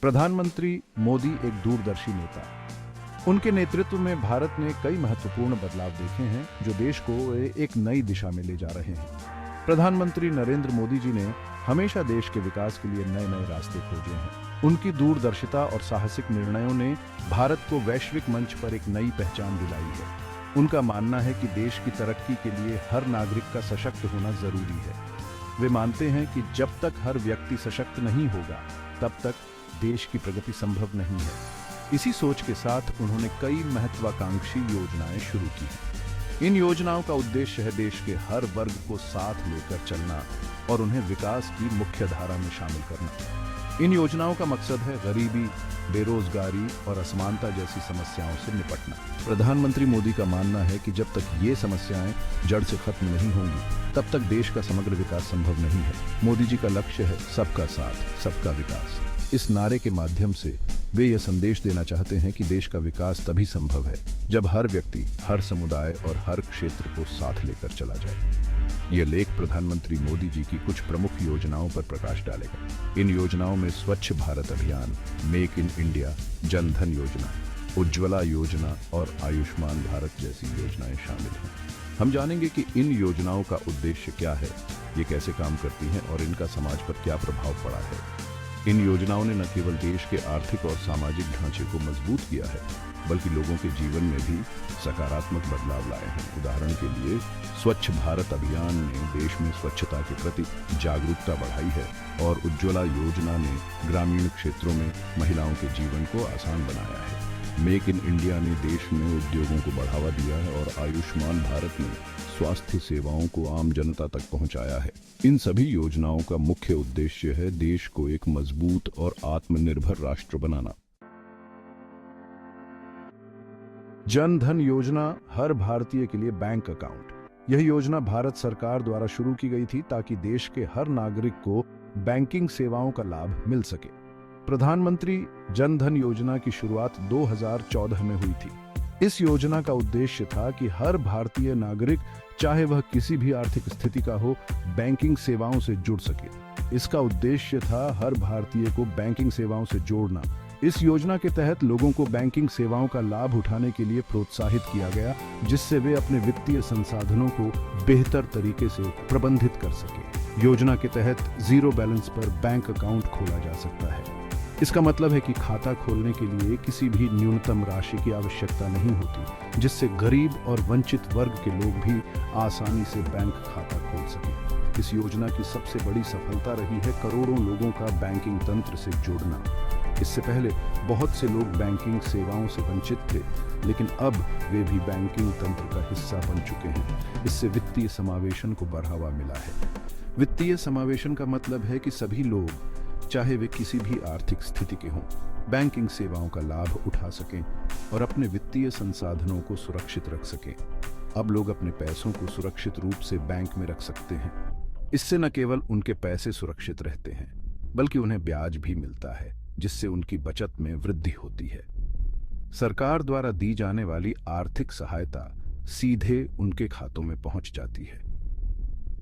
प्रधानमंत्री मोदी एक दूरदर्शी नेता। उनके नेतृत्व में भारत ने कई महत्वपूर्ण बदलाव देखे हैं जो देश को एक नई दिशा में ले जा रहे हैं। प्रधानमंत्री नरेंद्र मोदी जी ने हमेशा देश के विकास के लिए नए नए रास्ते खोजे हैं। उनकी दूरदर्शिता और साहसिक निर्णयों ने भारत को वैश्विक मंच पर एक नई पहचान दिलाई है। उनका मानना है कि देश की तरक्की के लिए हर नागरिक का सशक्त होना जरूरी है। वे मानते हैं कि जब तक हर व्यक्ति सशक्त नहीं होगा तब तक देश की प्रगति संभव नहीं है। इसी सोच के साथ उन्होंने कई महत्वाकांक्षी योजनाएं शुरू की। इन योजनाओं का उद्देश्य है देश के हर वर्ग को साथ लेकर चलना और उन्हें विकास की मुख्य धारा में शामिल करना। इन योजनाओं का मकसद है गरीबी, बेरोजगारी और असमानता जैसी समस्याओं से निपटना। प्रधानमंत्री मोदी का मानना है कि जब तक ये समस्याएं जड़ से खत्म नहीं होंगी तब तक देश का समग्र विकास संभव नहीं है। मोदी जी का लक्ष्य है सबका साथ, सबका विकास। इस नारे के माध्यम से वे यह संदेश देना चाहते हैं कि देश का विकास तभी संभव है जब हर व्यक्ति, हर समुदाय और हर क्षेत्र को साथ लेकर चला जाए। यह लेख प्रधानमंत्री मोदी जी की कुछ प्रमुख योजनाओं पर प्रकाश डालेगा। इन योजनाओं में स्वच्छ भारत अभियान, make in India, Jan Dhan योजना, उज्ज्वला योजना और आयुष्मान भारत जैसी योजनाएं शामिल हैं। हम जानेंगे कि इन योजनाओं का उद्देश्य क्या है, ये कैसे काम करती हैं और इनका समाज पर क्या प्रभाव पड़ा है। इन योजनाओं ने न केवल देश के आर्थिक और सामाजिक ढांचे को मजबूत किया है बल्कि लोगों के जीवन में भी सकारात्मक बदलाव लाए हैं। उदाहरण के लिए स्वच्छ भारत अभियान ने देश में स्वच्छता के प्रति जागरूकता बढ़ाई है और उज्ज्वला योजना ने ग्रामीण क्षेत्रों में महिलाओं के जीवन को आसान बनाया है। मेक इन इंडिया ने देश में उद्योगों को बढ़ावा दिया है और आयुष्मान भारत ने स्वास्थ्य सेवाओं को आम जनता तक पहुंचाया है। इन सभी योजनाओं का मुख्य उद्देश्य है देश को एक मजबूत और आत्मनिर्भर राष्ट्र बनाना। जन धन योजना, हर भारतीय के लिए बैंक अकाउंट। यह योजना भारत सरकार द्वारा शुरू की गई थी ताकि देश के हर नागरिक को बैंकिंग सेवाओं का लाभ मिल सके। प्रधानमंत्री जन धन योजना की शुरुआत 2014 में हुई थी। इस योजना का उद्देश्य था कि हर भारतीय नागरिक, चाहे वह किसी भी आर्थिक स्थिति का हो, बैंकिंग सेवाओं से जुड़ सके। इसका उद्देश्य था हर भारतीय को बैंकिंग सेवाओं से जोड़ना। इस योजना के तहत लोगों को बैंकिंग सेवाओं का लाभ उठाने के लिए प्रोत्साहित किया गया, जिससे वे अपने वित्तीय संसाधनों को बेहतर तरीके से प्रबंधित कर सके। योजना के तहत जीरो बैलेंस पर बैंक अकाउंट खोला जा सकता है। इसका मतलब है कि खाता खोलने के लिए किसी भी न्यूनतम राशि की आवश्यकता नहीं होती, जिससे गरीब और वंचित वर्ग के लोग भी आसानी से बैंक खाता खोल सकें। इस योजना की सबसे बड़ी सफलता रही है करोड़ों लोगों का बैंकिंग तंत्र से जुड़ना। इससे पहले बहुत से लोग बैंकिंग सेवाओं से वंचित थे, लेकिन अब वे भी बैंकिंग तंत्र का हिस्सा बन चुके हैं। इससे वित्तीय समावेशन को बढ़ावा मिला है। वित्तीय समावेशन का मतलब है कि सभी लोग, चाहे वे किसी भी आर्थिक स्थिति के हों, बैंकिंग सेवाओं का लाभ उठा सकें और अपने वित्तीय संसाधनों को सुरक्षित रख सकें। अब लोग अपने पैसों को सुरक्षित रूप से बैंक में रख सकते हैं। इससे न केवल उनके पैसे सुरक्षित रहते हैं बल्कि उन्हें ब्याज भी मिलता है, जिससे उनकी बचत में वृद्धि होती है। सरकार द्वारा दी जाने वाली आर्थिक सहायता सीधे उनके खातों में पहुंच जाती है।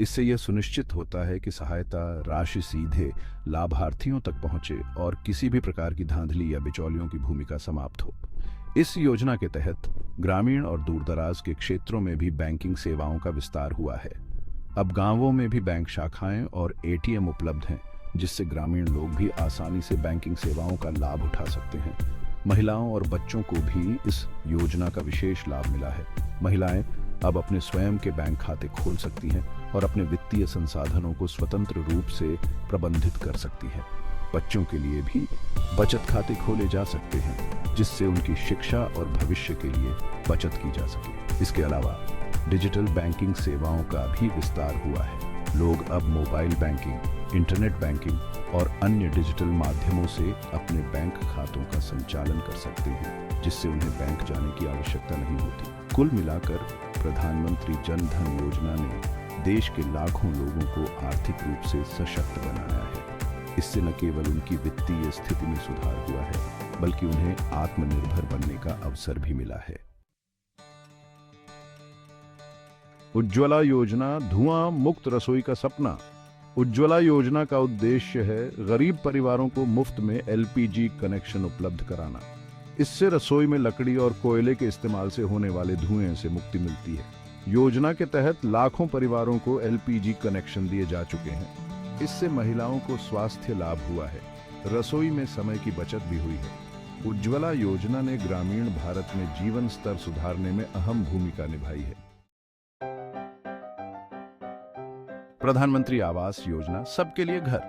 इससे यह सुनिश्चित होता है कि सहायता राशि सीधे लाभार्थियों तक पहुंचे और किसी भी प्रकार की धांधली या बिचौलियों की भूमिका समाप्त हो। इस योजना के तहत ग्रामीण और दूरदराज के क्षेत्रों में भी बैंकिंग सेवाओं का विस्तार हुआ है। अब गांवों में भी बैंक शाखाएं और एटीएम उपलब्ध हैं, जिससे ग्रामीण लोग भी आसानी से बैंकिंग सेवाओं का लाभ उठा सकते हैं। महिलाओं और बच्चों को भी इस योजना का विशेष लाभ मिला है। महिलाएं अब अपने स्वयं के बैंक खाते खोल सकती हैं और अपने वित्तीय संसाधनों को स्वतंत्र रूप से प्रबंधित कर सकती हैं। बच्चों के लिए भी बचत खाते खोले जा सकते हैं, जिससे उनकी शिक्षा और भविष्य के लिए बचत की जा सके। इसके अलावा डिजिटल बैंकिंग सेवाओं का भी विस्तार हुआ है। लोग अब मोबाइल बैंकिंग, इंटरनेट बैंकिंग और अन्य डिजिटल माध्यमों से अपने बैंक खातों का संचालन कर सकते हैं, जिससे उन्हें बैंक जाने की आवश्यकता नहीं होती। कुल मिलाकर प्रधानमंत्री जन धन योजना ने देश के लाखों लोगों को आर्थिक रूप से सशक्त बनाया है। इससे न केवल उनकी वित्तीय स्थिति में सुधार हुआ है बल्कि उन्हें आत्मनिर्भर बनने का अवसर भी मिला है। उज्ज्वला योजना, धुआं मुक्त रसोई का सपना। उज्ज्वला योजना का उद्देश्य है गरीब परिवारों को मुफ्त में एलपीजी कनेक्शन उपलब्ध कराना। इससे रसोई में लकड़ी और कोयले के इस्तेमाल से होने वाले धुएं से मुक्ति मिलती है। योजना के तहत लाखों परिवारों को एलपीजी कनेक्शन दिए जा चुके हैं। इससे महिलाओं को स्वास्थ्य लाभ हुआ है, रसोई में समय की बचत भी हुई है। उज्ज्वला योजना ने ग्रामीण भारत में जीवन स्तर सुधारने में अहम भूमिका निभाई है। प्रधानमंत्री आवास योजना, सबके लिए घर।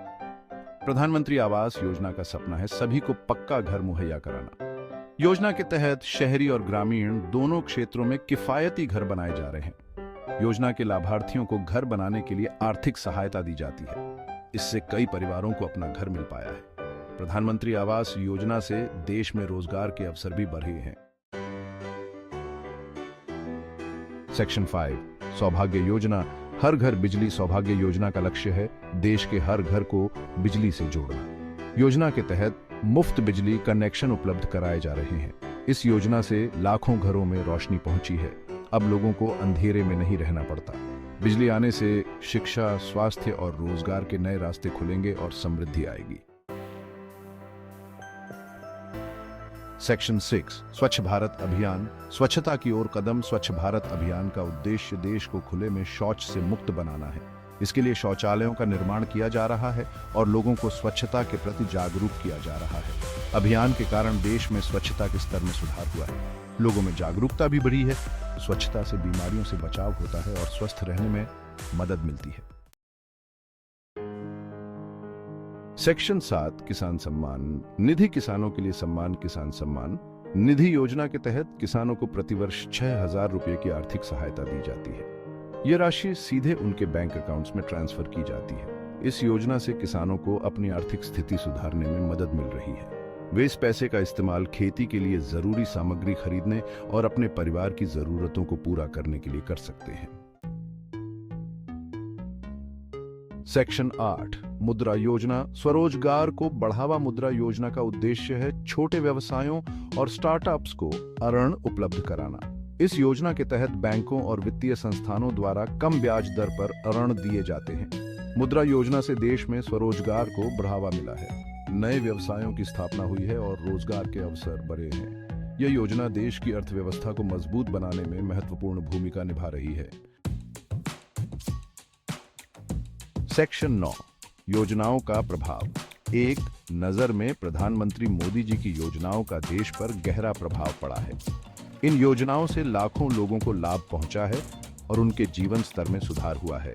प्रधानमंत्री आवास योजना का सपना है सभी को पक्का घर मुहैया कराना। योजना के तहत शहरी और ग्रामीण दोनों क्षेत्रों में किफायती घर बनाए जा रहे हैं। योजना के लाभार्थियों को घर बनाने के लिए आर्थिक सहायता दी जाती है। इससे कई परिवारों को अपना घर मिल पाया है। प्रधानमंत्री आवास योजना से देश में रोजगार के अवसर भी बढ़े हैं। सेक्शन 5 सौभाग्य योजना, हर घर बिजली सौभाग्य योजना का लक्ष्य है देश के हर घर को बिजली से जोड़ना। योजना के तहत मुफ्त बिजली कनेक्शन उपलब्ध कराए जा रहे हैं। इस योजना से लाखों घरों में रोशनी पहुंची है। अब लोगों को अंधेरे में नहीं रहना पड़ता। बिजली आने से शिक्षा, स्वास्थ्य और रोजगार के नए रास्ते खुलेंगे और समृद्धि आएगी। सेक्शन 6 स्वच्छ भारत अभियान, स्वच्छता की ओर कदम। स्वच्छ भारत अभियान का उद्देश्य देश को खुले में शौच से मुक्त बनाना है। इसके लिए शौचालयों का निर्माण किया जा रहा है और लोगों को स्वच्छता के प्रति जागरूक किया जा रहा है। अभियान के कारण देश में स्वच्छता के स्तर में सुधार हुआ है। लोगों में जागरूकता भी बढ़ी है। स्वच्छता से बीमारियों से बचाव होता है और स्वस्थ रहने में मदद मिलती है। सेक्शन 7 किसान सम्मान निधि, किसानों के लिए सम्मान किसान सम्मान निधि योजना के तहत किसानों को प्रतिवर्ष 6,000 रुपए की आर्थिक सहायता दी जाती है। यह राशि सीधे उनके बैंक अकाउंट्स में ट्रांसफर की जाती है। इस योजना से किसानों को अपनी आर्थिक स्थिति सुधारने में मदद मिल रही है। वे इस पैसे का इस्तेमाल खेती के लिए जरूरी सामग्री खरीदने और अपने परिवार की जरूरतों को पूरा करने के लिए कर सकते हैं। सेक्शन 8 मुद्रा योजना, स्वरोजगार को बढ़ावा। मुद्रा योजना का उद्देश्य है छोटे व्यवसायों और स्टार्टअप्स को ऋण उपलब्ध कराना। इस योजना के तहत बैंकों और वित्तीय संस्थानों द्वारा कम ब्याज दर पर ऋण दिए जाते हैं। मुद्रा योजना से देश में स्वरोजगार को बढ़ावा मिला है। नए व्यवसायों की स्थापना हुई है और रोजगार के अवसर बढ़े हैं। यह योजना देश की अर्थव्यवस्था को मजबूत बनाने में महत्वपूर्ण भूमिका निभा रही है। सेक्शन 9 योजनाओं का प्रभाव। एक नजर में प्रधानमंत्री मोदी जी की योजनाओं का देश पर गहरा प्रभाव पड़ा है। इन योजनाओं से लाखों लोगों को लाभ पहुंचा है और उनके जीवन स्तर में सुधार हुआ है।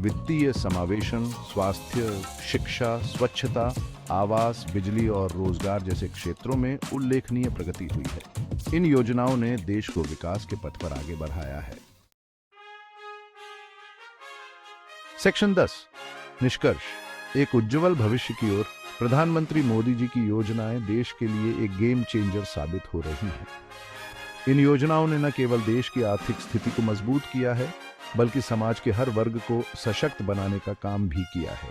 वित्तीय समावेशन, स्वास्थ्य, शिक्षा, स्वच्छता, आवास, बिजली और रोजगार जैसे क्षेत्रों में उल्लेखनीय प्रगति हुई है। इन योजनाओं ने देश को विकास के पथ पर आगे बढ़ाया है। सेक्शन 10 निष्कर्ष। एक उज्ज्वल भविष्य की ओर प्रधानमंत्री मोदी जी की योजनाएं देश के लिए एक गेम चेंजर साबित हो रही हैं। इन योजनाओं ने न केवल देश की आर्थिक स्थिति को मजबूत किया है, बल्कि समाज के हर वर्ग को सशक्त बनाने का काम भी किया है।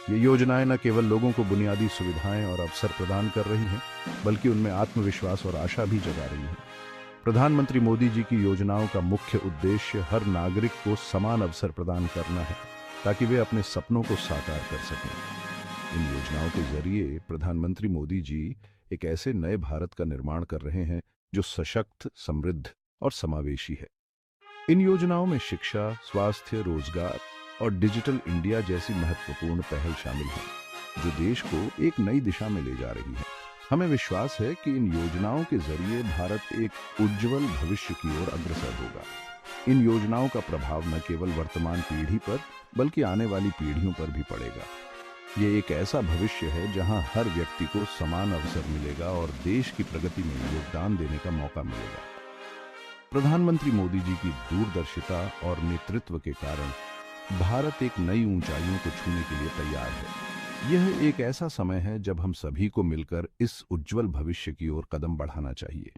ये योजनाएं न केवल लोगों को बुनियादी सुविधाएं और अवसर प्रदान कर रही हैं, बल्कि उनमें आत्मविश्वास और आशा भी जगा रही हैं। प्रधानमंत्री मोदी जी की योजनाओं का मुख्य उद्देश्य हर नागरिक को समान अवसर प्रदान करना है, ताकि वे अपने सपनों को साकार कर सकें। इन योजनाओं के जरिए प्रधानमंत्री मोदी जी एक ऐसे नए भारत का निर्माण कर रहे हैं जो सशक्त, समृद्ध और समावेशी है। इन योजनाओं में शिक्षा, स्वास्थ्य, रोजगार और डिजिटल इंडिया जैसी महत्वपूर्ण पहल शामिल है, जो देश को एक नई दिशा में ले जा रही है। हमें विश्वास है कि इन योजनाओं के जरिए भारत एक उज्जवल भविष्य की ओर अग्रसर होगा। इन योजनाओं का प्रभाव न केवल वर्तमान पीढ़ी पर, बल्कि आने वाली पीढ़ियों पर भी पड़ेगा। ये एक ऐसा भविष्य है जहां हर व्यक्ति को समान अवसर मिलेगा और देश की प्रगति में योगदान देने का मौका मिलेगा। प्रधानमंत्री मोदी जी की दूरदर्शिता और नेतृत्व के कारण भारत एक नई ऊंचाइयों को छूने के लिए तैयार है। यह एक ऐसा समय है जब हम सभी को मिलकर इस उज्जवल भविष्य की ओर कदम बढ़ाना चाहिए।